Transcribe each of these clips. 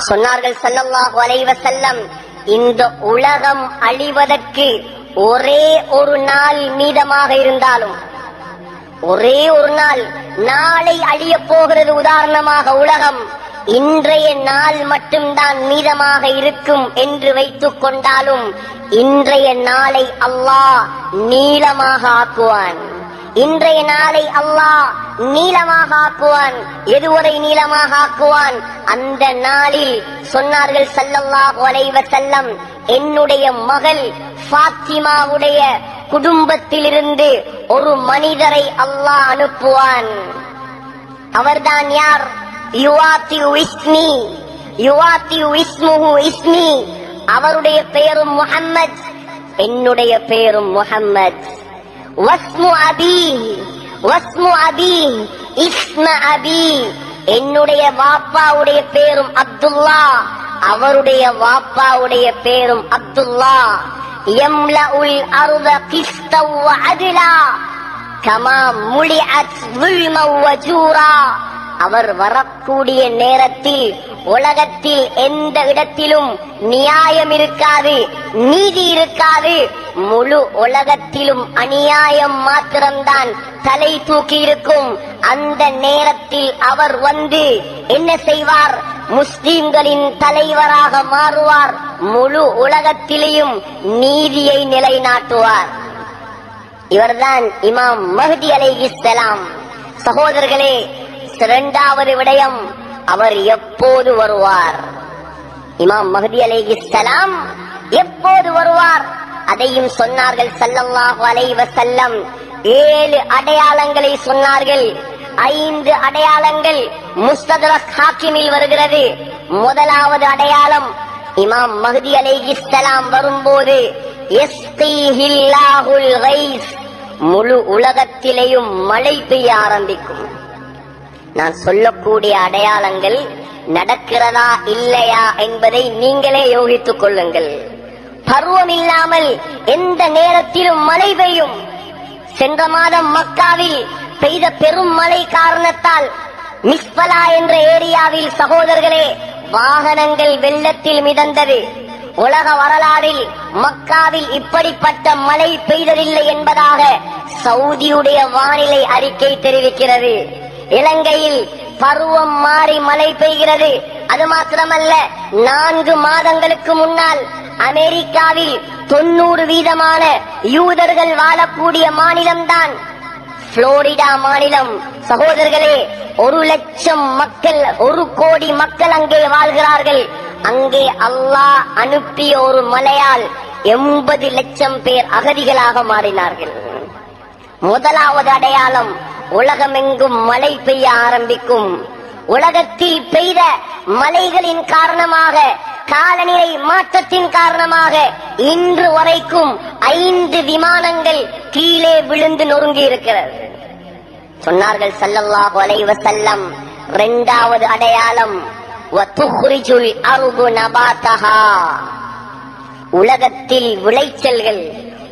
சொன்னார்கள் ஸல்லல்லாஹு அலைஹி வஸல்லம், இந்த உலகம் அழிவதற்கு ஒரே ஒரு நாள் மீதமாக இருந்தாலும், ஒரே ஒரு நாள், நாளை அழிய போகிறது. உதாரணமாக உலகம் இன்றைய நாள் மட்டும்தான் மீதமாக இருக்கும் என்று வைத்துக் கொண்டாலும், இன்றைய நாளை அல்லாஹ் நீளமாக ஆக்குவான். இன்றைய நாளை அல்லாஹ் நீளமாக ஆக்குவான். எதுவரை நீளமாக ஆக்குவான்? அந்த நாளில் சொன்னார்கள் ஸல்லல்லாஹு அலைஹி வஸல்லம், என்னுடைய மகள் ஃபாத்திமாவுடைய குடும்பத்திலிருந்து ஒரு மனிதரை அல்லாஹ் அனுப்புவான். அவர்தான் யார்? இஸ்மி, அவருடைய பெயரும் முஹம்மத், என்னுடைய பெயரும் முஹம்மத். வஸ்மு அபி இஸ்ம அபி, என்னுடைய வாப்பாவுடைய பேரும் அப்துல்லா, அவருடைய வாப்பாவுடைய பேரும் அப்துல்லா. யம்லஉல் அர்த கிஸ்தவ் வ அத்லா கமா முலிஅத் ظுல்மன் வ ஜூரா. அவர் வரக்கூடிய நேரத்தில் உலகத்தில் எந்த இடத்திலும் நியாயம் இருக்காது, நீதி இருக்காது. முழு உலகத்திலும் அநியாயம் மாத்திரம்தான் தலை தூக்கி இருக்கும். அந்த நேரத்தில் அவர் வந்து என்ன செய்வார்? முஸ்லிம்களின் தலைவராக மாறுவார். முழு உலகத்திலேயும் நீதியை நிலைநாட்டுவார். இவர்தான் இமாம் மஹ்தி அலைஹிஸ்ஸலாம். சகோதரர்களே, இரண்டாவது விடயம், அவர் எப்போது வருவார்? இமாம் மஹ்தி அலைஹிஸ்ஸலாம் எப்போது வருவார்? அதையும் சொன்னார்கள் ஸல்லல்லாஹு அலைஹி வஸல்லம். 7 அடையாளங்களை சொன்னார்கள். 5 அடையாளங்கள் முஸ்தத்ரக் ஹாக்கிமில் வருகிறது. முதலாவது அடையாளம், இமாம் மஹ்தி அலைஹிஸ்ஸலாம் வரும்போது யஸ்கீஹில்லாஹுல் கைஸ், முழு உலகத்திலேயும் மழை பெய்ய ஆரம்பிக்கும். நான் சொல்லக்கூடிய அடையாளங்கள் நடக்கிறதா இல்லையா என்பதை நீங்களே யோகித்துக் கொள்ளுங்கள். பருவம் இல்லாமல் எந்த நேரத்திலும் மழை பெய்யும். சென்ற மாதம் மக்காவில் பெய்த பெரும் மழை காரணத்தால் மிஸ்பலா என்ற ஏரியாவில் சகோதரர்களே வாகனங்கள் வெள்ளத்தில் மிதந்தது. உலக வரலாறில் மக்காவில் இப்படிப்பட்ட மழை பெய்ததில்லை என்பதாக சவுதியுடைய வானிலை அறிக்கை தெரிவிக்கிறது. இலங்கையில் பருவம் மாறி மழை பெய்கிறது. அது மாத்திரமல்ல, 4 மாதங்களுக்கு முன்னால் அமெரிக்காவில் 90% யூதர்கள் வாழக்கூடிய மாநிலம்தான் புளோரிடா மாநிலம். சகோதரர்களே, 1 லட்சம் மக்கள், 1 கோடி மக்கள் அங்கே வாழ்கிறார்கள். அங்கே அல்லாஹ் அனுப்பிய ஒரு மழையால் 80 லட்சம் பேர் அகதிகளாக மாறினார்கள். முதலாவது அடையாளம், உலகமெங்கும் மழை பெய்ய ஆரம்பிக்கும். உலகத்தில் பெய்த மழைகளின் காரணமாக, காலநிலை மாற்றத்தின் காரணமாக இன்று வரைக்கும் 5 விமானங்கள் கீழே விழுந்து நொறுங்கி இருக்கிறது. சொன்னார்கள் ஸல்லல்லாஹு அலைஹி வஸல்லம். இரண்டாவது அடையாளம், வதுக்ரிஜுல் அர்து நபாதஹா, உலகத்தில் விளைச்சல்கள்,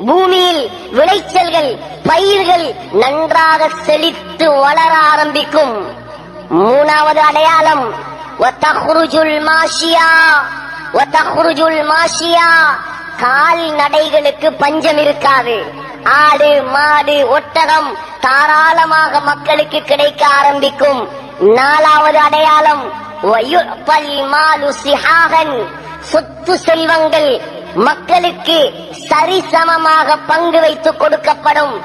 பூமியில் விளைச்சல்கள், பயிர்கள் நன்றாக செழித்து வளர ஆரம்பிக்கும். மூணாவது அடையாளம், வதக்ருஜுல் மாஷியா, கால்நடைகளுக்கு பஞ்சம் இருக்காது. ஆடு, மாடு, ஒட்டகம் தாராளமாக மக்களுக்கு கிடைக்க ஆரம்பிக்கும். நாலாவது அடையாளம், வயுபல் மாலு சிஹாகன், சொத்து செல்வங்கள் மக்களுக்கு சரிசமமாக பங்கு வைத்து கொடுக்கப்படும்.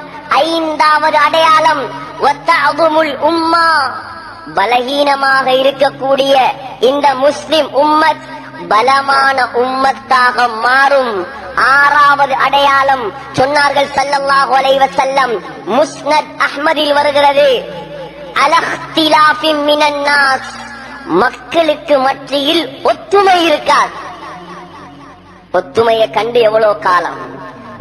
ஐந்தாவது அடையாளம், வத்தஅதுமுல் உம்மா, பலகீனமாக இருக்கக்கூடிய இந்த முஸ்லிம் உம்மத் பலமான உம்மத்தாக மாறும். ஆறாவது அடையாளம், சொன்னார்கள் ஸல்லல்லாஹு அலைஹி வஸல்லம், முஸ்னத் அஹ்மதில் வருகிறது, அலஹ்திலாஃபின் மினன் நாஸ், மக்களுக்கு மத்தியில் ஒற்றுமை இருக்காது. ஒற்றுமையை கண்டு எவ்வளவு காலம்?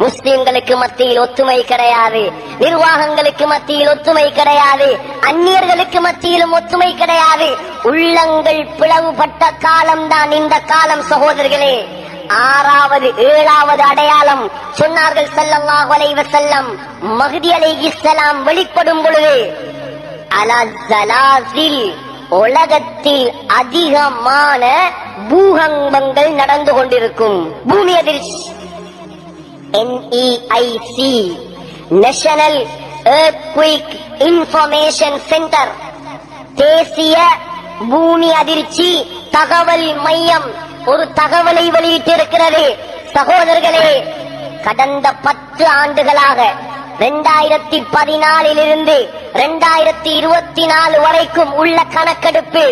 முஸ்லிம்களுக்கு மத்தியில் ஒற்றுமை கிடையாது, நிர்வாகங்களுக்கு மத்தியில் ஒற்றுமை கிடையாது, அந்நியர்களுக்கு மத்தியிலும் ஒற்றுமை கிடையாது. உள்ளங்கள் பிளவுபட்ட காலம்தான் இந்த காலம் சகோதரர்களே. ஆறாவது, ஏழாவது அடையாளம், சொன்னார்கள் ஸல்லல்லாஹு அலைஹி வஸல்லம், மஹ்தி அலைஹிஸ்ஸலாம் வெளிப்படும் பொழுது அலா ஸலாஸில், உலகத்தில் அதிகமான பூகம்பங்கள் நடந்து கொண்டிருக்கும். பூமி அதிர்ச்சி NEIC national earthquake information centre, தேசிய பூமி அதிர்ச்சி தகவல் மையம் ஒரு தகவலை வெளியிட்டிருக்கிறது. சகோதரர்களே, கடந்த 10 ஆண்டுகளாக 2014 2024 வரைக்கும் உள்ள கணக்கெடுப்பு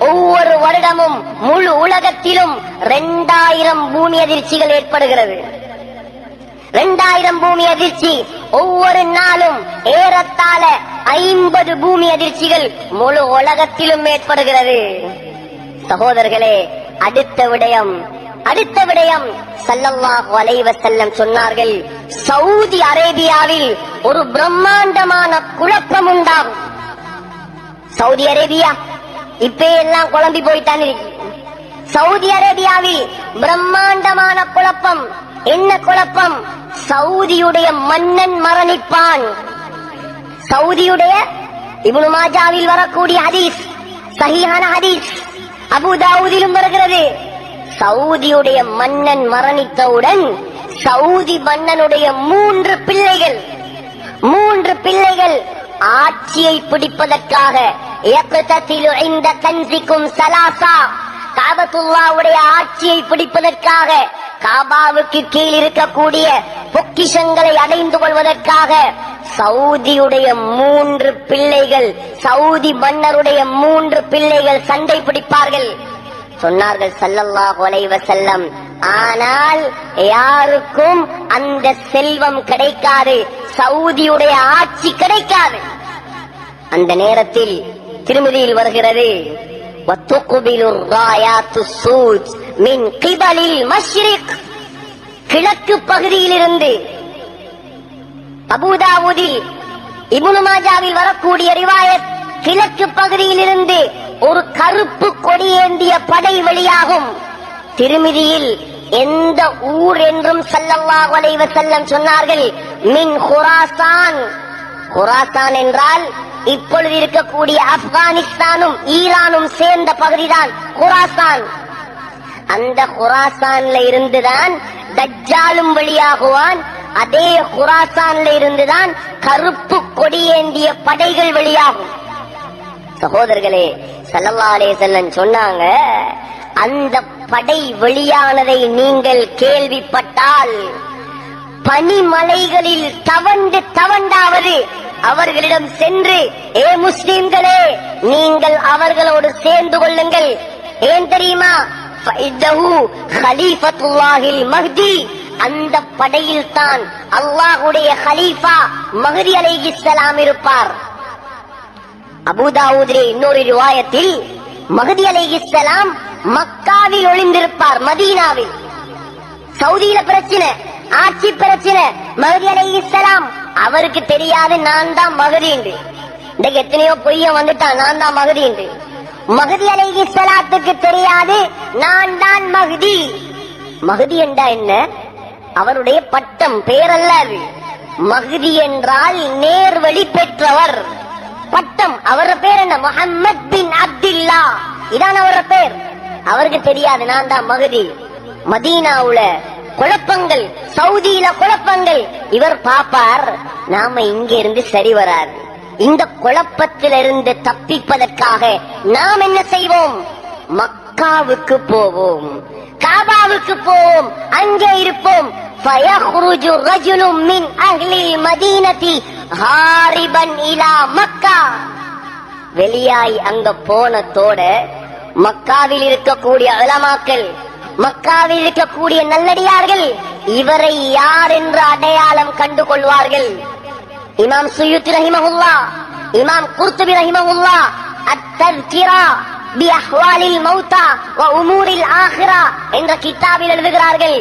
ஒவ்வொரு வருடமும் முழு உலகத்திலும் 2000 பூமி அதிர்ச்சிகள் ஏற்படுகிறது. 2000 பூமி அதிர்ச்சி. ஒவ்வொரு நாளும் ஏறத்தாழ 50 பூமி அதிர்ச்சிகள் முழு உலகத்திலும் ஏற்படுகிறது. சகோதரர்களே, அடுத்த விடயம் ஸல்லல்லாஹு அலைஹி வஸல்லம் சொன்னார்கள், சவுதி அரேபியாவில் ஒரு பிரம்மாண்டமான குழப்பம் உண்டாகும். சவுதி அரேபியா இப்ப எல்லாம் குழம்பி போயிட்டான் இருக்கு. சவுதி அரேபியாவில் பிரம்மாண்டமான குழப்பம். என்ன குழப்பம்? சவுதியுடைய மன்னன் மரணிப்பான். சவுதியுடைய இப்னு மாஜாவில் வரக்கூடிய ஹதீஸ், சஹீஹான ஹதீஸ், அபூதாவூதிலும் வருகிறது. சவுதியுடைய மன்னன் மரணித்தவுடன் சவுதி மன்னனுடைய 3 பிள்ளைகள் ஆட்சியை பிடிப்பதற்காக இந்த கன்சிக்கும் சலாசா காபத்துல்லாவுடைய ஆட்சியை பிடிப்பதற்காக, காபாவுக்கு கீழ் இருக்கக்கூடிய பொக்கிஷங்களை அடைந்து கொள்வதற்காக சவுதியுடைய 3 பிள்ளைகள், சவுதி மன்னருடைய 3 பிள்ளைகள் சண்டை பிடிப்பார்கள். சொன்னார்கள் ஸல்லல்லாஹு அலைஹி வஸல்லம், ஆனால் யாருக்கும் அந்த செல்வம் கிடைக்காது, சவுதியுடைய ஆட்சி கிடைக்காது. அந்த நேரத்தில் திருமதியில் வருகிறது, வத்துக்பிலுர் ராயாத்து சூத் மின் கிபலில் மஷ்ரிக், கிழக்கு பகுதியிலிருந்து. அபூதாவூதில் இப்னு மாஜாவில் வரக்கூடிய ரிவாயத், கிழக்கு பகுதியிலிருந்து ஒரு கருப்பு கொடியேந்திய படை வெளியாகும். திருமிதியில் எந்த ஊர் என்றும் ஸல்லல்லாஹு அலைஹி வஸல்லம் சொன்னார்கள், மின் குராசான். குராசான் என்றால் இப்பொழுது இருக்கக்கூடிய ஆப்கானிஸ்தானும் ஈரானும் சேர்ந்த பகுதிதான் குராசான். அந்த குராசான்ல இருந்துதான் தஜ்ஜாலும் வெளியாகுவான். அதே குராசான்ல இருந்துதான் கருப்பு கொடியேந்திய படைகள் வெளியாகும். சகோதரர்களே, ஸல்லல்லாஹு அலைஹி வஸல்லம் சொன்னாங்க, அந்த படை வெளியானதை நீங்கள் கேள்விப்பட்டால் பனிமலைகளில் தவண்டாவது அவர்களிடம் சென்று, ஏ முஸ்லிம்களே, நீங்கள் அவர்களோடு சேர்ந்து கொள்ளுங்கள். ஏன் தெரியுமா? கலீஃபத்துல்லாஹில் மஹ்தி, அந்த படையில் தான் அல்லாஹ்வுடைய கலீஃபா மஹ்தி அலைஹிஸ்ஸலாம் இருப்பார். அபூதாவூதிலே இன்னொரு ரிவாயத்தில் மஹ்தி அலைஹிஸ்ஸலாம் மக்காவில் ஒளிந்திருப்பார், மதீனாவில். சவுதியில பிரச்சனை, ஆட்சி பிரச்சனை. மஹ்தி அலைஹிஸ்ஸலாம் அவருக்கு தெரியாது நான் தான் மஹ்தி என்று. இன்றைக்கு எத்தனையோ பொய்ய வந்துட்டான், நான் தான் மஹ்தி என்று. மஹ்தி அலைஹிஸ்ஸலாத்துக்கு தெரியாது நான் தான் மஹ்தி. மஹ்தி என்றா என்ன? அவருடைய பட்டம், பேரல்ல அது. மஹ்தி என்றால் நேர்வழி பெற்றவர், பட்டம். அவர பேர் என்ன? முஹம்மத் பின் அப்துல்லா, இதான் அவர பேர். அவருக்கு தெரியாது நான் தான் மஹ்தி. மதீனாவுல குழப்பங்கள், சவுதியில குழப்பங்கள். இவர் பாப்பார், நாம இங்க இருந்து சரி வராது. இந்த குழப்பத்திலிருந்து தப்பிப்பதற்காக நாம் என்ன செய்வோம்? மக்காவுக்கு போவோம், காபாவுக்கு போவோம், அங்கே இருப்போம். فَيَخْرُجُ رَجُلٌ مِّنْ أَهْلِ الْمَدِينَةِ هَارِبًا إِلَى مَكَّةَ. வெளியாய் அங்க போனதோட மக்காவில் இருக்கக்கூடிய உலமாக்கள், மக்காவில் இருக்கக்கூடிய நல்லடியார்கள் இவரை யார் என்று அடையாளம் கண்டு கொள்வார்கள். இமாம் சுயூத்தி ரஹிமஹுல்லாஹ், இமாம் குர்துபி ரஹிமஹுல்லாஹ் அத்-தஸ்கிரா பி அஹ்வாலில் மௌத்தா வ உமூரில் ஆখিরা என்ற கிதாபில் எழுதுகிறார்கள்.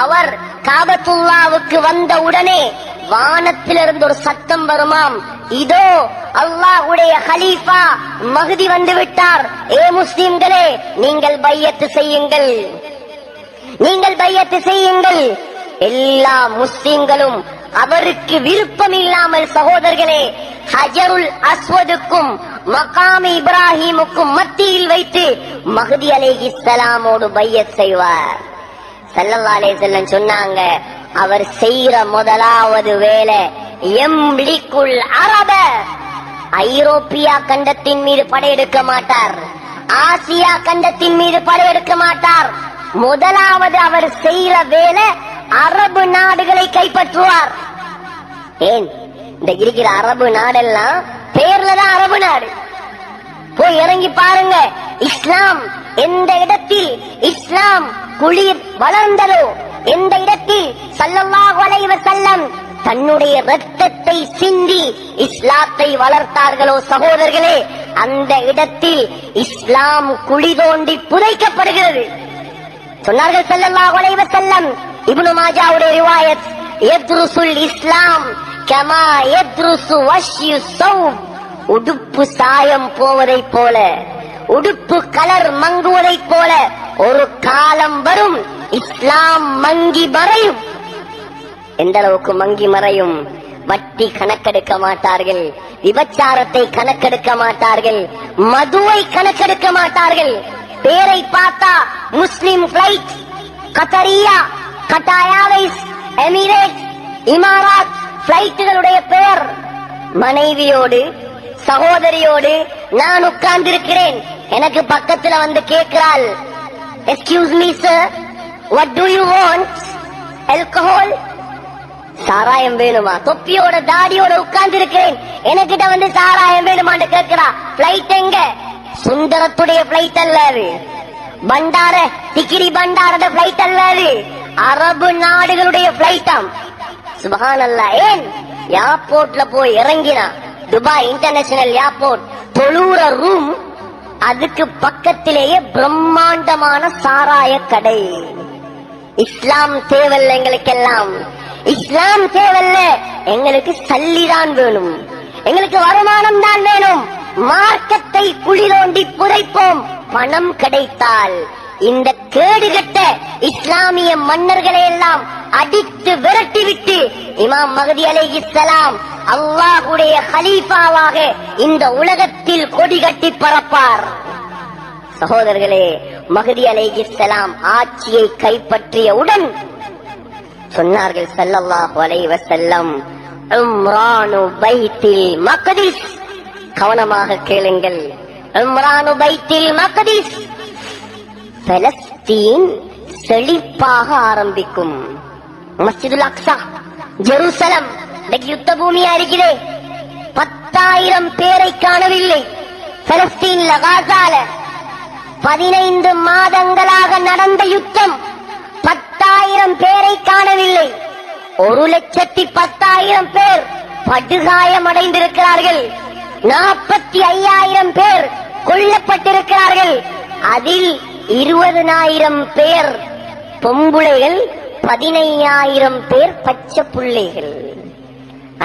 அவர் காபத்துல்லாவுக்கு வந்த உடனே வானத்திலிருந்து ஒரு சத்தம் வருமாம், இதோ அல்லாஹ்வுடைய கலீஃபா மஹ்தி வந்து விட்டார். ஏ முஸ்லிம்களே, நீங்கள் பையத்து செய்யுங்கள், நீங்கள் பையத்து செய்யுங்கள். எல்லா முஸ்லிம்களும் அவருக்கு விருப்பம் இல்லாமல், சகோதரர்களே, ஹஜருல் அஸ்வதுக்கும் மகாமி இப்ராஹிமுக்கும் மத்தியில் வைத்து மஹ்தி அலைஹிஸ்ஸலாமோடு பையத் செய்வார். ஸல்லல்லாஹு அலைஹி வஸல்லம் சொன்னாங்க, அவர் செய்யற முதலாவது வேலை எம்லிக்குல் அரப, ஐரோப்பியா கண்டத்தின் மீது படையெடுக்க மாட்டார், ஆசியா கண்டத்தின் மீது படையெடுக்க மாட்டார். முதலாவது அவர் செய்யற வேலை அரபு நாடுகளை கைப்பற்றுவார். ஏன் இந்த இருக்கிற அரபு நாடெல்லாம் பேர்லதான் அரபு நாடு. போய் இறங்கி பாருங்க, இஸ்லாம் எந்த இடத்தில் இஸ்லாம் குளிர் வளர்ந்ததோ, எந்த இடத்தில் ஸல்லல்லாஹு அலைஹி வஸல்லம் தன்னுடைய இரத்தத்தை சிந்தி இஸ்லாத்தை வளர்த்தார்களோ சகோதரர்களே, அந்த இடத்தில் இஸ்லாம் குழி தோண்டி புதைக்கப்படுகிறது. சொன்னார்கள் ஸல்லல்லாஹு அலைஹி வஸல்லம், இப்னு மாஜாவுடைய ரிவாயத், யத்ருசுல் இஸ்லாம் கமா யத்ருசு வஷ்யு ஸௌப், உடுப்பு சாயம் போவதைப் போல, உடுப்பு கலர் மங்குவதைப் போல ஒரு காலம் வரும், இஸ்லாம் மங்கி மறையும். எந்த அளவுக்கு மங்கி மறையும்? வட்டி கணக்கெடுக்க மாட்டார்கள், விபச்சாரத்தை கணக்கெடுக்க மாட்டார்கள், மதுவை கணக்கெடுக்க மாட்டார்கள். பேரை பார்த்தா முஸ்லிம் பிளைட், கத்தரியா, கட்டாயாவைஸ், எமிரேட்ஸ், இமாராத் பிளைட்டுகளுடைய பெயர். மனைவியோடு சகோதரியோடு நான் உட்கார்ந்திருக்கிறேன், எனக்கு பக்கத்துல வந்து கேட்கிறாள், excuse me sir, what do you want? Alcohol, சாராயம் வேணுமா? தொப்பியோட தாடியோட உட்கார்ந்து இருக்கிறேன், எனக்கிட்ட வந்து சாராயம் வேணுமான்னு கேட்கிறா. பிளைட் எங்க? சுந்தரத்துடைய பிளைட் அல்ல அது, பண்டார டிகிரி பண்டாரோட பிளைட் அல்ல அது, அரபு நாடுகளுடைய பிளைட்டாம். சுப்ஹானல்லாஹ். ஏன்? ஏர்போர்ட்ல போய் இறங்கினா, துபாய் இன்டர்நேஷனல் ஏர்போர்ட், தொழுற ரூம், அதுக்கு பக்கத்திலேயே பிரம்மாண்டமான சாராய கடை. இஸ்லாம் தேவல்ல எங்களுக்கெல்லாம், இஸ்லாம் தேவல்ல, எங்களுக்கு சல்லிதான் வேணும், எங்களுக்கு வருமானம் தான் வேணும். மார்க்கத்தை குழி தோண்டி புதைப்போம், பணம் கிடைத்தால். இந்த கேடுகட்ட இஸ்லாமிய மன்னர்களை எல்லாம் அடித்து விரட்டிவிட்டு இமாம் மஹ்தி அலைஹிஸ்ஸலாம் அல்லாஹ்வுடைய கலீஃபாவாக இந்த உலகத்தில் கொடி கட்டி பறப்பார். சகோதரர்களே, மஹ்தி அலைஹிஸ்ஸலாம் ஆட்சியை கைப்பற்றியவுடன் சொன்னார்கள் ஸல்லல்லாஹு அலைஹி வஸல்லம், உம்ரானு பைத்தில் மக்திஸ், கவனமாக கேளுங்கள், உம்ரானு பைத்தில் மக்திஸ், பலஸ்தீன் செழிப்பாக ஆரம்பிக்கும். மஸ்ஜிதுல் அக்ஸா, ஜெருசலம் யுத்த பூமியா இருக்கிறே, 10,000 பேரை காணவில்லை. பலஸ்தீன்ல, காசால 15 மாதங்களாக நடந்த யுத்தம், 10,000 பேரை காணவில்லை. 1,10,000 பேர் படுகாயமடைந்திருக்கிறார்கள், 45,000 பேர் கொல்லப்பட்டிருக்கிறார்கள். அதில் 20,000 பேர் பொம்புளைகள், 15,000 பேர் பச்சை புள்ளைகள்.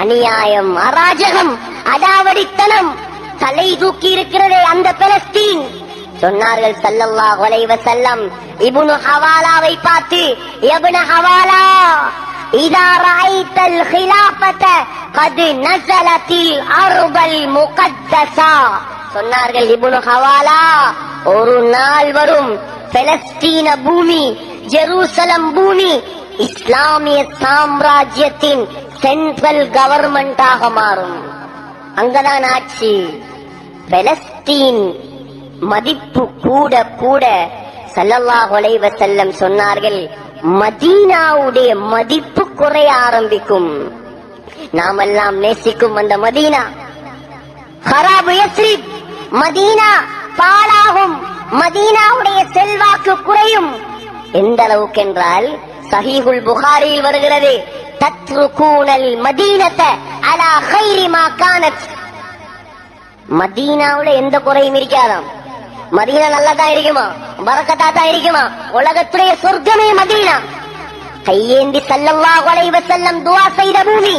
அநியாயம், அராஜகம், அடாவடித்தனம் தலை தூக்கி இருக்கிறதே அந்த பலஸ்தீன். சொன்னார்கள் ஸல்லல்லாஹு அலைஹி வஸல்லம் இப்னு ஹவாலாவை பார்த்து, இப்னு ஹவாலா, இதா ரஅய்தல் கிலாஃபத கத் நஸலத்தில் அர்பல் முகத்தஸா. சொன்னார்கள், இப்னு ஹவாலா, ஒரு நாள் வரும், பலஸ்தீன பூமி, ஜெருசலம் பூமி இஸ்லாமிய சாம்ராஜ்யத்தின் சென்ட்ரல் கவர்மெண்டாக மாறும், அங்கதான் ஆட்சி. பலஸ்தீன் மதிப்பு கூட கூட ஸல்லல்லாஹு அலைஹி வஸல்லம் சொன்னார்கள், மதீனாவுடைய மதிப்பு குறைய ஆரம்பிக்கும். நாமெல்லாம் நேசிக்கும் அந்த மதீனா, ஹராபு யஸ்ரிப், மதீனா பாழாகும், மதீனாவுடைய செல்வாக்கு குறையும். எந்த அளவுக்கு என்றால், சஹீஹுல் புகாரியில் வருகிறது, தத்ருகூனல் மதீனத அலா கைரி மா கானத். மதீனாவுல எந்த குறையும் இருக்காதாம். மதீனா நல்லதா இருக்குமா, பரக்கத்தா தான் இருக்குமா, உலகத்துடைய சொர்க்கமே மதீனா. கையேந்தி ஸல்லல்லாஹு அலைஹி வஸல்லம் துஆ செய்த பூமி,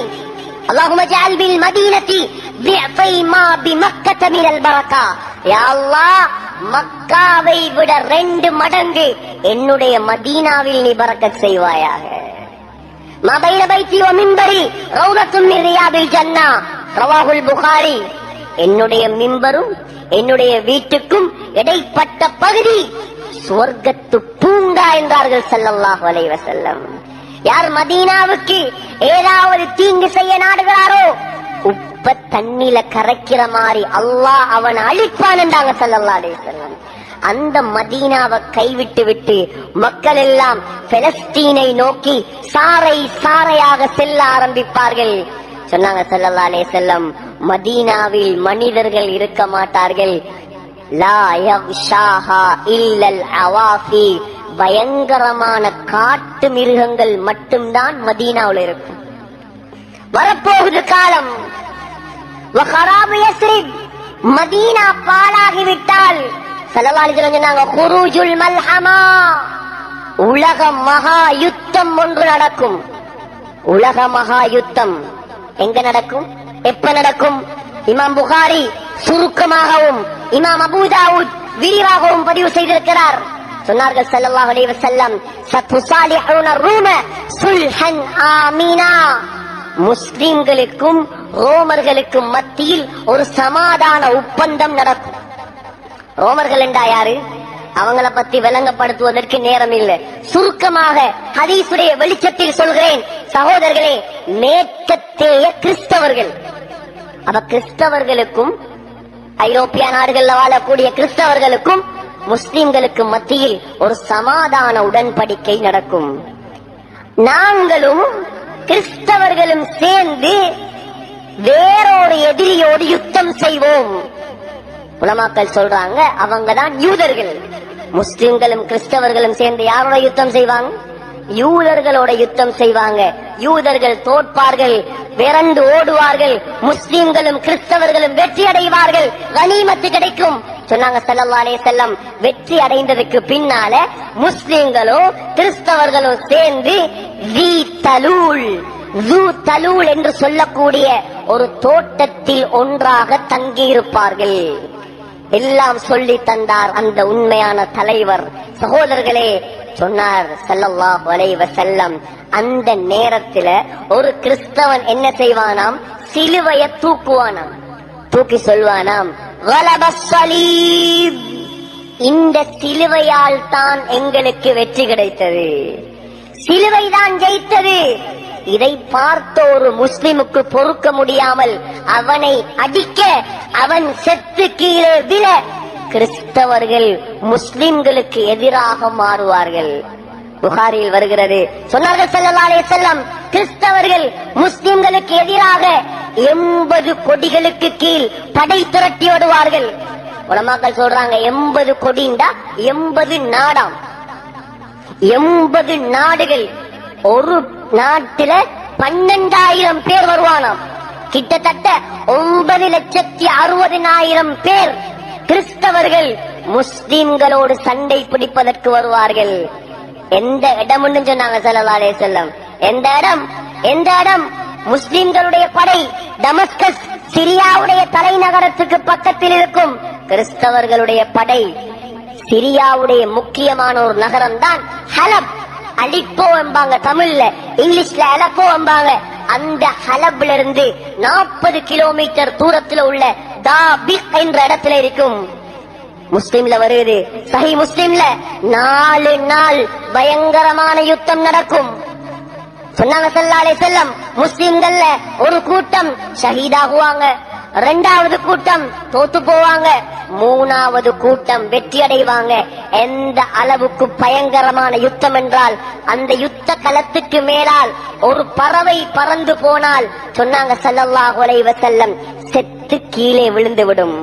அல்லாஹும்ம ஜஅல் பில் மதீனதி பிஃபை மா பிமக்கத மினல் பரக்கா. யா அல்லாஹ், மக்காவை விட 2 மடங்கு என்னுடைய மதீனாவில் நீ பரக்கத் செய்வாயாக. மா பைன பைத்தி வ மின்பரி ரௌதத்தும் மின் ரியாதில் ஜன்னah. ரவாஹுல் புகாரி. என்னுடைய மிம்பரும் என்னுடைய வீட்டுக்கும் இடைப்பட்ட பகுதி சுவர்க்கத்து பூங்கா என்றார்கள் ஸல்லல்லாஹு அலைஹி வஸல்லம். யார் மதீனாவுக்கு ஏதாவது தீங்கு செய்ய நாடுகிறாரோ உப்ப தண்ணில கரைக்கிற மாதிரி அல்லாஹ் அவன் அழிப்பான் என்றாங்க ஸல்லல்லாஹு அலைஹி வஸல்லம். அந்த மதீனாவை கைவிட்டு விட்டு மக்கள் எல்லாம் பெலஸ்தீனை நோக்கி சாறை சாறையாக செல்ல ஆரம்பிப்பார்கள். சொன்னாங்க ஸல்லல்லாஹு அலைஹி வஸல்லம், மதீனாவில் மனிதர்கள் இருக்க மாட்டார்கள். லா யக்ஷாஹா இல்லல் அவாஃபி, பயங்கரமான காட்டு மிருகங்கள் மட்டும்தான் மதீனாவில் இருக்கும். வரப்போகுது காலம். வஹராபு யஸ்ரிப், மதீனா பாழாகிவிட்டால் ஸல்லல்லாஹு அலைஹி வஸல்லம் சொன்னாங்க, குரூஜுல் மல்ஹமா, உலக மகா யுத்தம் ஒன்று நடக்கும். உலக மகா யுத்தம் எங்க நடக்கும், எப்ப நடக்கும்? இமாம் புகாரி சுருக்கமாகவும் இமாம் அபூ தாவூத் விரிவாகவும் பதிவு செய்திருக்கிறார். சொன்னார்கள் ஸல்லல்லாஹு அலைஹி வஸல்லம், சதுசாலிஹூன ரூம சுல்ஹன் ஆமீனா, முஸ்லிம்களுக்கும் ரோமர்களுக்கும் மத்தியில் ஒரு சமாதான ஒப்பந்தம் நடக்கும். ரோமர்கள் என்றா யாரு? அவங்கள பத்தி விளங்கப்படுத்துவதற்கு நேரம் இல்லை. சுருக்கமாக ஹதீஸுடைய வெளிச்சத்தில் சொல்கிறேன் சகோதரர்களே, மேற்கத்தேய கிறிஸ்தவர்கள். அப்ப கிறிஸ்தவர்களுக்கும் ஐரோப்பிய நாடுகளில் வாழக்கூடிய கிறிஸ்தவர்களுக்கும் முஸ்லிம்களுக்கு மத்தியில் ஒரு சமாதான உடன்படிக்கை நடக்கும். நாங்களும் கிறிஸ்தவர்களும் சேர்ந்து வேறொரு எதிரியோடு யுத்தம் செய்வோம். உலமாக்கள் சொல்றாங்க, அவங்கதான் யூதர்கள். முஸ்லிம்களும் கிறிஸ்தவர்களும் சேர்ந்து யாரோட யுத்தம் செய்வாங்க? யூதர்களோட யுத்தம் செய்வாங்க. யூதர்கள் தோற்பார்கள், விரண்டு ஓடுவார்கள். முஸ்லிம்களும் கிறிஸ்தவர்களும் வெற்றி அடைவார்கள், கனிமத்து கிடைக்கும். சொன்னாங்க ஸல்லல்லாஹு அலைஹி வஸல்லம், வெற்றி அடைந்ததுக்கு பின்னால முஸ்லிம்களோ கிறிஸ்தவர்களோ சேர்ந்து தலூல் என்று சொல்லக்கூடிய ஒரு தோட்டத்தில் ஒன்றாக தங்கியிருப்பார்கள். எல்லாம் சொல்லி தந்தார் அந்த உண்மையான தலைவர். சகோதரர்களே, சொன்னார் ஸல்லல்லாஹு அலைஹி வஸல்லம், அந்த நேரத்துல ஒரு கிறிஸ்தவன் என்ன செய்வானாம்? சிலுவையை தூக்குவானாம். தூக்கி சொல்வானாம், கலபஸ் ஸலீப், இந்த சிலுவையால் தான் எங்களுக்கு வெற்றி கிடைத்தது, சிலுவைதான் ஜெயித்தது. இதை பார்த்த ஒரு முஸ்லிமுக்கு பொறுக்க முடியாமல் அவனை அடிக்க, அவன் செத்து கீழே விழ கிறிஸ்தவர்கள் முஸ்லிம்களுக்கு எதிராக மாறுவார்கள். புகாரில் வருகிறது. சொன்னார்கள் ஸல்லல்லாஹு அலைஹி வஸல்லம், கிறிஸ்தவர்கள் முஸ்லிம்களுக்கு எதிராக 80 கொடிகளுக்கு கீழ் படை திரட்டி ஓடுவார்கள். உலமாக்கள் சொல்றாங்க, 80 கொடிண்டா 80 நாடாம், 80 நாடுகள். ஒரு நாட்டில 12,000 பேர் வருவானாம். கிட்டத்தட்ட 9,60,000 பேர் கிறிஸ்தவர்கள் முஸ்லிம்களோடு சண்டை பிடிப்பதற்கு வருவார்கள். எந்த இடம்னு சொன்னாங்க ஸல்லல்லாஹு அலைஹி வஸல்லம். எந்த இடம்? முஸ்லிம்களுடைய படை டமஸ்கஸ், சிரியாவுடைய தலைநகரத்துக்கு பக்கத்தில் இருக்கும். கிறிஸ்தவர்களுடைய படை சிரியாவுடைய முக்கியமான ஒரு நகரம் தான் ஹலப். அலிப்போ என்பாங்க தமிழ்ல, இங்கிலீஷ்ல அலப்போ என்பாங்க. அந்த ஹலப்ல இருந்து 40 கிலோமீட்டர் தூரத்தில் உள்ள தாபிக் என்ற இடத்துல இருக்கும். முஸ்லிம்ல வருது, சஹீஹ் முஸ்லிம்ல 4 நாள் பயங்கரமான யுத்தம் நடக்கும். சொன்னாங்க ஸல்லல்லாஹு அலைஹி வஸல்லம், முஸ்லிம்கள்ல ஒரு கூட்டம் ஷஹீதாகுவாங்க, 2வது கூட்டம் தோத்து போவாங்க, 3வது கூட்டம் வெற்றி அடைவாங்க. எந்த அளவுக்கு பயங்கரமான யுத்தம் என்றால், அந்த யுத்த களத்துக்கு மேலால் ஒரு பறவை பறந்து போனால் சொன்னாங்க ஸல்லல்லாஹு அலைஹி வஸல்லம், செத்து கீழே விழுந்துவிடும்.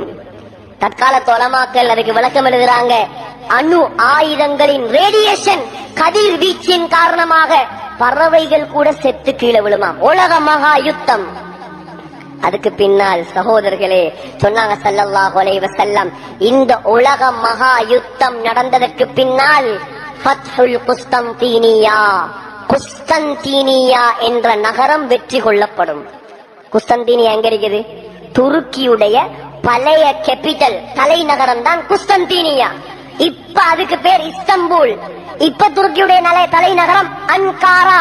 தற்கால உலமாக்கள் அதுக்கு விளக்கம் எழுதுறாங்க. அணு ஆயுதங்களின் ரேடியேஷன், கதிர் வீச்சின் காரணமாக பறவைகள் கூட செத்து கீழே விழுமாம். உலக மகா யுத்தம். அதுக்கு பின்னால் சகோதரர்களே சொன்னாங்க ஸல்லல்லாஹு அலைஹி வஸல்லம், இந்த உலக மகா யுத்தம் நடந்ததற்கு பின்னால் ஃபத்ஹுல் குஸ்தந்தீனியா என்ற நகரம் வெற்றி கொள்ளப்படும். குஸ்தந்தீனியா எங்க இருக்குது? துருக்கியுடைய பழைய கேபிட்டல், தலைநகரம் தான் குஸ்தந்தீனியா. இப்ப அதுக்கு பேர் இஸ்தம்பூல். இப்ப துருக்கியுடைய தலைநகரம் அன்காரா.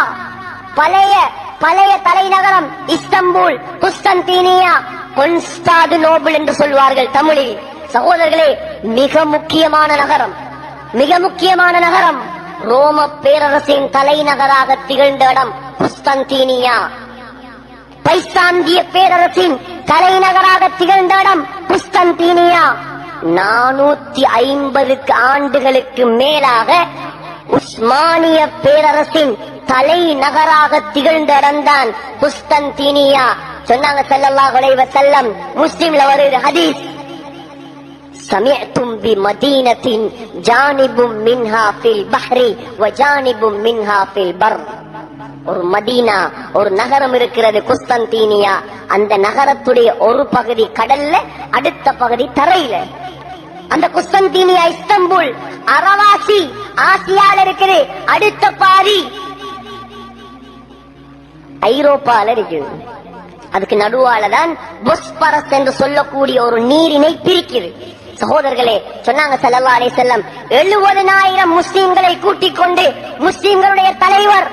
பழைய தலைநகரம் இஸ்தம்பூல், குஸ்தந்தீனியா கொன்ஸ்டாண்டினோபிள் என்று சொல்வார்கள் தமிழில். சகோதரர்களே, மிக முக்கியமான நகரம், மிக முக்கியமான நகரம். ரோம பேரரசின் தலைநகராக திகழ்ந்த இடம் குஸ்தந்தீனியா. பைசாந்திய பேரரசின் தலைநகராக திகழ்ந்த இடம் குஸ்தந்தீனியா. 450 ஆண்டுகளுக்கு மேலாக உஸ்மானிய பேரரசின் தலைநகராக திகழ்ந்த இடம்தான் குஸ்தந்தீனியா. சொன்னாங்க ஸல்லல்லாஹு அலைஹி வஸல்லம், முஸ்லிம்ல வருது ஹதீஸ், சமிஅதும் பி மதீனத்தின் ஜானிபும் மின்ஹா ஃபில் பஹ்ரி வ ஜானிபும் மின்ஹா ஃபில் பர். ஒரு மதீனா, ஒரு நகரம் இருக்கிறது குஸ்தந்தீனியா. அந்த நகரத்துடைய ஒரு பகுதி கடல்ல, அடுத்த பகுதி தரையில. அந்த குஸ்தந்தீனியா இஸ்தம்புல் அரவாசி ஆசியால இருக்குது, அடுத்த பாதி ஐரோப்பால இருக்குது. அதுக்கு நடுவாலதான் பொஸ்பரஸ் என்று சொல்லக்கூடிய ஒரு நீரினை பிரிக்குது. சகோதரர்களே, சொன்னாங்க ஸல்லல்லாஹு அலைஹி வஸல்லம், 70,000 முஸ்லிம்களை கூட்டிக் கொண்டு முஸ்லிம்களுடைய தலைவர்,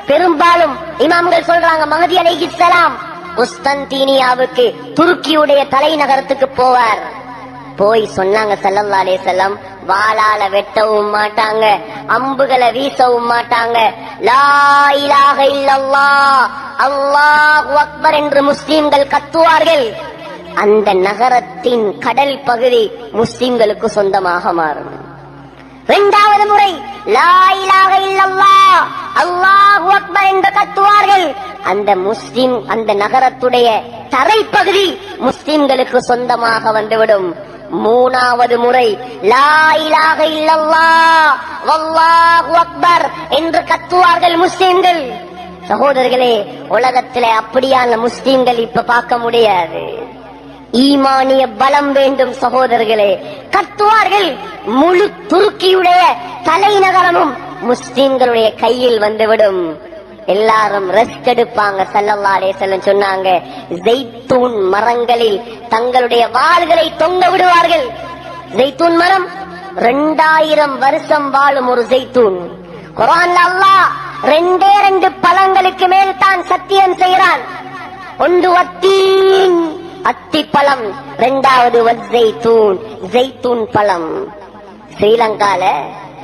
பெரும்பாலும் இமாம்கள் சொல்றாங்க மஹதி அலைஹிஸ்ஸலாம், குஸ்தந்தீனியாவுக்கு துருக்கியுடைய தலைநகரத்துக்கு போவார். போய் சொன்னாங்க ஸல்லல்லாஹு அலைஹி வஸல்லம், வாளால வெட்டவும் மாட்டாங்க, அம்புகளை வீசவும் மாட்டாங்க. லா இலாஹ இல்லல்லாஹ் அல்லாஹு அக்பர் என்று முஸ்லிம்கள் கத்துவார்கள். அந்த நகரத்தின் கடல் பகுதி முஸ்லிம்களுக்கு சொந்தமாக மாறும். இரண்டாவது முறை லா இலாஹ இல்லல்லாஹ் அல்லாஹு அக்பர் என்று கத்துவார்கள். அந்த நகரத்துடைய தரைப்பகுதி முஸ்லிம்களுக்கு சொந்தமாக வந்துவிடும். மூணாவது முறை லா இலாஹ இல்லல்லாஹ் வல்லாஹு அக்பர் என்று கத்துவார்கள் முஸ்லிம்கள். சகோதரர்களே, உலகத்திலே அப்படியான முஸ்லிம்கள் இப்ப பார்க்க முடியாது. ஈமானிய பலம் வேண்டும் சகோதரர்களே. கத்துவார்கள். முழு துருக்கியுடைய தலைநகரமும் முஸ்லிம்களுடைய கையில் வந்துவிடும். எல்லாரும் ரெஸ்ட் எடுப்பாங்க. ஸல்லல்லாஹு அலைஹி வஸல்லம் சொன்னாங்க, ஜெய்தூன் மரங்களில் தங்களுடைய வாள்களை தொங்க விடுவார்கள். ஜெய்தூன் மரம் 2000 வருஷம் வாழும் ஒரு ஜெய்தூன். குர்ஆன்ல அல்லாஹ் 2 பழங்களுக்கு மேல் தான் சத்தியம் செய்கிறான். ஒன்று வத்தீன், அத்தி பழம், இரண்டாவது வஸ்ஸைத்தூன், ஜெய்தூன் பழம். ஸ்ரீலங்கால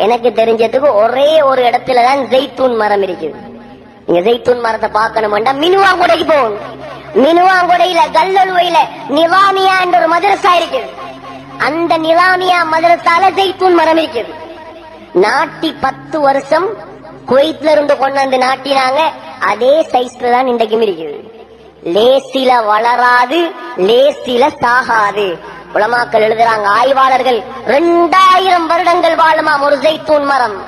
எனக்கு தெரிஞ்சதுக்கு ஒரே ஒரு இடத்துலதான் ஜெய்தூன் மரம் இருக்குது. நீங்க ஜெய்தூன் மரத்தை பார்க்கணும்னா மினுவாங்குடைக்கு போகணும். மினுவாங்குடையில கல்லொழுவையில நிவாமியா என்ற ஒரு மதரசா இருக்குது. அந்த நிவாமியா மதரசால ஜெய்தூன் மரம் இருக்குது. நாட்டி 10 வருஷம் குவைத்ல இருந்து கொண்டு வந்து நாட்டினாங்க. அதே சைஸ்ல தான் இன்றைக்கும் இருக்குது. லேசில வளராது, லேசில சாகாது. உலமாக்கள் எழுதுறாங்க, ஆய்வாளர்கள் 2000 வருடங்கள் வாழுமாம் ஒரு ஜெய்தூன் மரம்.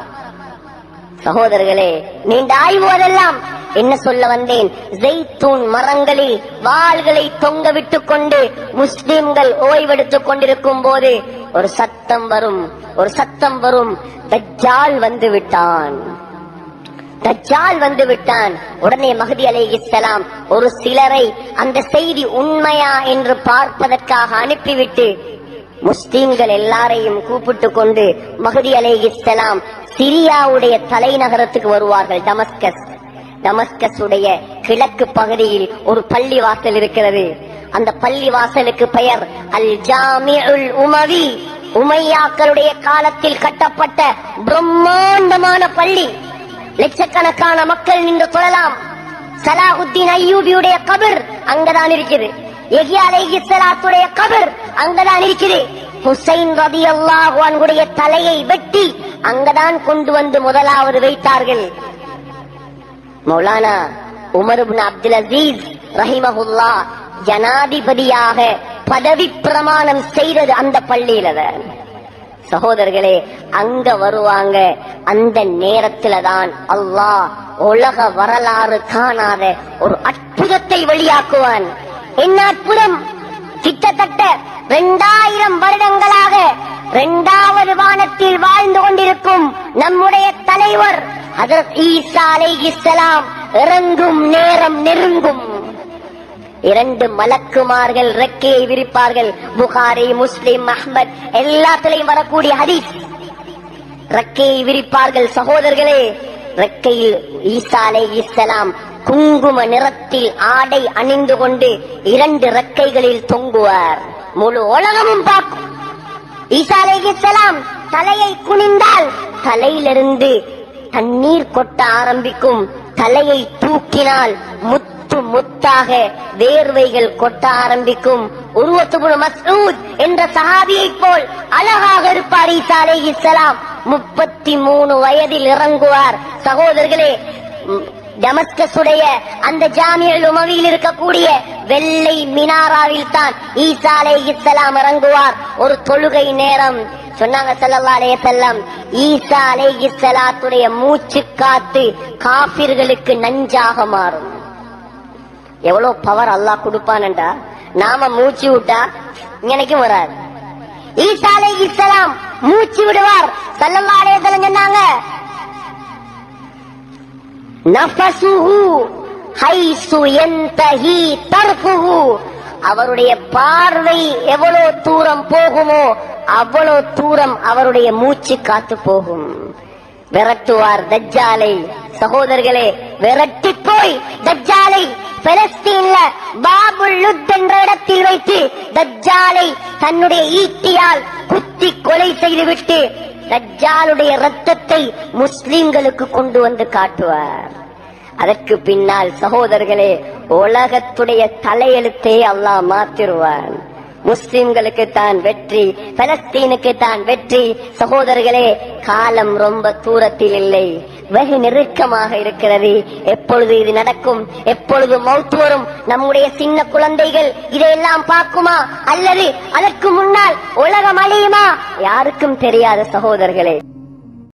சகோதரர்களே, நீண்ட ஆய்வுவதெல்லாம் என்ன சொல்ல வந்தேன், ஜெய்தூன் மரங்களில் வாள்களை தொங்க விட்டுக் கொண்டு முஸ்லிம்கள் ஓய்வெடுத்துக் கொண்டிருக்கும் போது ஒரு சத்தம் வரும், ஒரு சத்தம் வரும், தஜ்ஜால் வந்து விட்டான், தஜ்ஜால் வந்து விட்டான். உடனே மஹதி அலைஹிஸ்ஸலாம் ஒரு சிலரை அந்த செய்தி உண்மையா என்று பார்ப்பதற்காக அனுப்பிவிட்டு முஸ்லிம்கள் எல்லாரையும் கூப்பிட்டு கொண்டு மஹதி அலைஹிஸ்ஸலாம் சிரியாவுடைய தலைநகரத்துக்கு வருவார்கள், டமஸ்கஸ். டமஸ்கஸ் உடைய கிழக்கு பகுதியில் ஒரு பள்ளி வாசல் இருக்கிறது. அந்த பள்ளி வாசலுக்கு பெயர் அல் ஜாமிஉல் உமவி. உமையாக்களுடைய காலத்தில் கட்டப்பட்ட பிரம்மாண்டமான பள்ளி. லட்சக்கணக்கான மக்கள் நின்று தொழலாம். சலாஹுத்தீன் அய்யூபியுடைய கபர் அங்கதான் இருக்குது. யஹ்யா அலைஹிஸ்ஸலாத்துடைய கபர் அங்கதான் இருக்குது. ஹுசைன் ரலியல்லாஹு அன்ஹுடைய தலையை வெட்டி அங்கதான் கொண்டு வந்து முதலாவது வைத்தார்கள். மௌலானா உமர் இப்னு அப்துல் அசீஸ் ரஹிமஹுல்லாஹ் ஜனாதிபதியாக பதவி பிரமாணம் செய்தது அந்த பள்ளியிலதான். சகோதரர்களே, அங்க வருவாங்க. அந்த நேரத்துல தான் அல்லாஹ் உலக வரலாறு காணாத ஒரு அற்புதத்தை வெளியாக்குவான். என்ன அற்புதம்? கிட்டத்தட்ட 2000 வருடங்களாக 2வது வானத்தில் வாழ்ந்து கொண்டிருக்கும் நம்முடைய தலைவர் ஹஜ்ரத் ஈசா அலைஹிஸ்ஸலாம் இறங்கும் நேரம் நெருங்கும். 2 மலக்குமார்கள் ரெக்கையை விரிப்பார்கள். புகாரி, முஸ்லிம், அஹ்மத் எல்லாத்திலையும் வரக்கூடிய ஹதீஸ். ரெக்கையை விரிப்பார்கள். சகோதரர்களே, ரெக்கையில் ஈசா அலைஹிஸ்ஸலாம் குங்கும நிறத்தில் ஆடை அணிந்து கொண்டு 2 ரெக்கைகளில் தொங்குவார். முழு உலகமும் பார்க்கும். ஈசா அலைஹிஸ்ஸலாம் தலையை குனிந்தால் தலையிலிருந்து தண்ணீர் கொட்ட ஆரம்பிக்கும். தலையை தூக்கினால் முத்து முத்தாக வேர்வைகள் கொட்ட ஆரம்பிக்கும். உர்வத்து இப்னு மஸ்ஊத் என்ற சஹாபியை போல் அழகாக இருப்பார் ஈசா அலைஹிஸ்ஸலாம். 33 வயதில் இறங்குவார். சகோதரர்களே, டமஸ்கஸுடைய அந்த ஜாமிஉல் உமவியில் இருக்கக்கூடிய வெள்ளை மினாராவில் தான் ஈசா அலைஹிஸ்ஸலாம் இறங்குவார். ஒரு தொழுகை நேரம் சொன்னாங்க ஸல்லல்லாஹு அலைஹி வஸல்லம், ஈசா அலைஹிஸ்ஸலாத்துடைய மூச்சு காத்து காபிர்களுக்கு நஞ்சாக மாறும். எவ்வளவு பவர் அல்லாஹ் கொடுப்பான்டா. நாம மூச்சு விட்டா நினைக்கும் வராது. ஈசா அலைஹிஸ்ஸலாம் மூச்சு விடுவார். ஸல்லல்லாஹு அலைஹி வஸல்லம் சொன்னாங்க, நஃபஸுஹு ஹைசு யன்தஹி தர்ஃபுஹு, அவருடைய பார்வை எவ்வளவு தூரம் போகுமோ அவ்வளவு தூரம் அவருடைய மூச்சு காத்து போகும். விரட்டுவார் தஜ்ஜாலை. சகோதரர்களே, விரட்டி போய் தஜ்ஜாலை பலஸ்தீன்ல பாபுல் லுத் என்ற இடத்தில் வைத்து தஜ்ஜாலை தன்னுடைய ஈட்டியால் குத்தி கொலை செய்துவிட்டு தஜ்ஜாலுடைய ரத்தத்தை முஸ்லிம்களுக்கு கொண்டு வந்து காட்டுவார். அதற்கு பின்னால் சகோதரர்களே, உலகத்துடைய தலையெழுத்தே அல்லாஹ் மாத்திருவான். முஸ்லிம்களுக்கு தான் வெற்றி, பலஸ்தீனுக்கு தான் வெற்றி. சகோதரர்களே, காலம் ரொம்ப தூரத்தில் இல்லை, வெகு நெருக்கமாக இருக்கிறது. எப்பொழுது இது நடக்கும், எப்பொழுது மௌத் வரும்? நம்முடைய சின்ன குழந்தைகள் இதையெல்லாம் பார்க்குமா, அல்லது அதற்கு முன்னால் உலகம் அழியுமா? யாருக்கும் தெரியாத சகோதரர்களே.